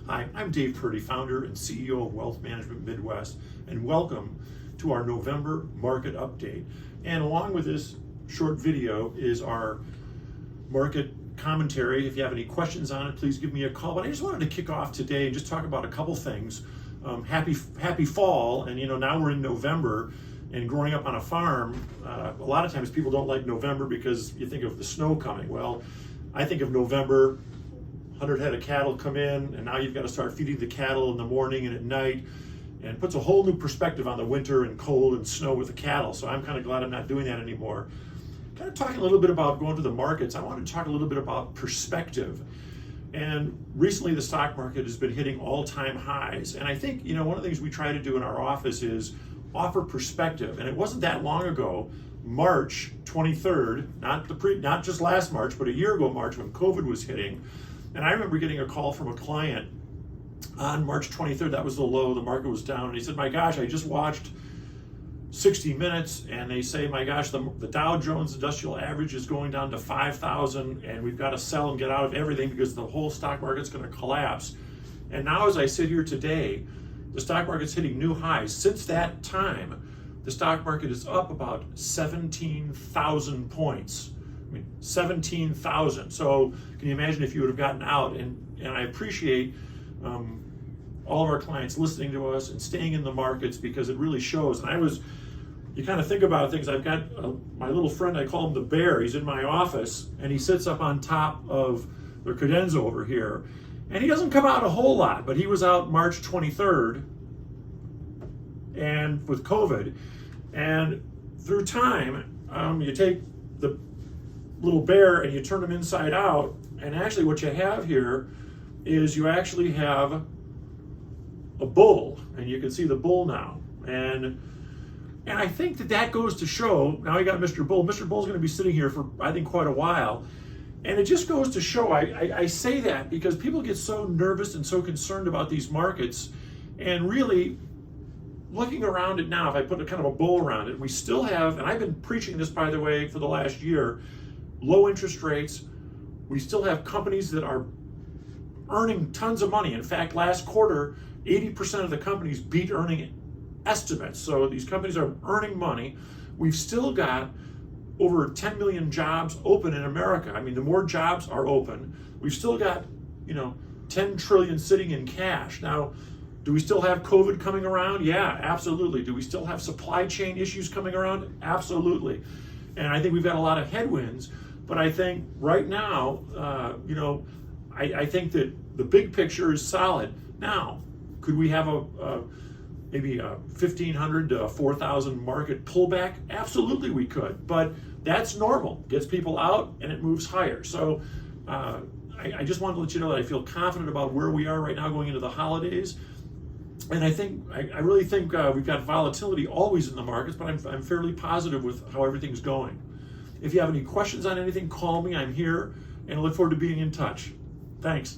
Hi, I'm Dave Purdy, founder and CEO of Wealth Management Midwest, and welcome to our November market update. And along with this short video is our market commentary. If you have any questions on it, please give me a call. But I just wanted to kick off today and just talk about a couple things. Happy fall, and now we're in November. And growing up on a farm, a lot of times people don't like November because you think of the snow coming. Well, I think of November, 100 head of cattle come in, and now you've got to start feeding the cattle in the morning and at night, and puts a whole new perspective on the winter and cold and snow with the cattle. So I'm kind of glad I'm not doing that anymore. Kind of talking a little bit about going to the markets, I want to talk a little bit about perspective. And recently the stock market has been hitting all-time highs. And I think, one of the things we try to do in our office is offer perspective. And it wasn't that long ago, March 23rd, not just last March, but a year ago March, when COVID was hitting. And I remember getting a call from a client on March 23rd. That was the low, the market was down. And he said, my gosh, I just watched 60 Minutes, and they say, my gosh, the Dow Jones Industrial Average is going down to 5,000, and we've got to sell and get out of everything because the whole stock market's going to collapse. And now as I sit here today, the stock market's hitting new highs. Since that time, the stock market is up about 17,000 points. 17,000. So can you imagine if you would have gotten out? And I appreciate all of our clients listening to us and staying in the markets, because it really shows. And you kind of think about things. I've got my little friend, I call him the bear. He's in my office, and he sits up on top of the credenza over here. And he doesn't come out a whole lot, but he was out March 23rd and with COVID. And through time, you take the little bear and you turn them inside out, and actually what you have here is you actually have a bull, and you can see the bull now. And I think that goes to show, now you got Mr. Bull. Mr. Bull's going to be sitting here for, I think, quite a while. And it just goes to show, I say that because people get so nervous and so concerned about these markets, and really looking around it now, if I put a kind of a bull around it, we still have, and I've been preaching this, by the way, for the last year, low interest rates. We still have companies that are earning tons of money. In fact, last quarter, 80% of the companies beat earning estimates. So these companies are earning money. We've still got over 10 million jobs open in America. I mean, the more jobs are open, we've still got, 10 trillion sitting in cash. Now, do we still have COVID coming around? Yeah, absolutely. Do we still have supply chain issues coming around? Absolutely. And I think we've got a lot of headwinds, but I think right now, I think that the big picture is solid. Now, could we have maybe a 1,500 to 4,000 market pullback? Absolutely we could, but that's normal. Gets people out and it moves higher. So I just wanted to let you know that I feel confident about where we are right now going into the holidays. And I really think we've got volatility always in the markets, but I'm fairly positive with how everything's going. If you have any questions on anything, call me. I'm here, and I look forward to being in touch. Thanks.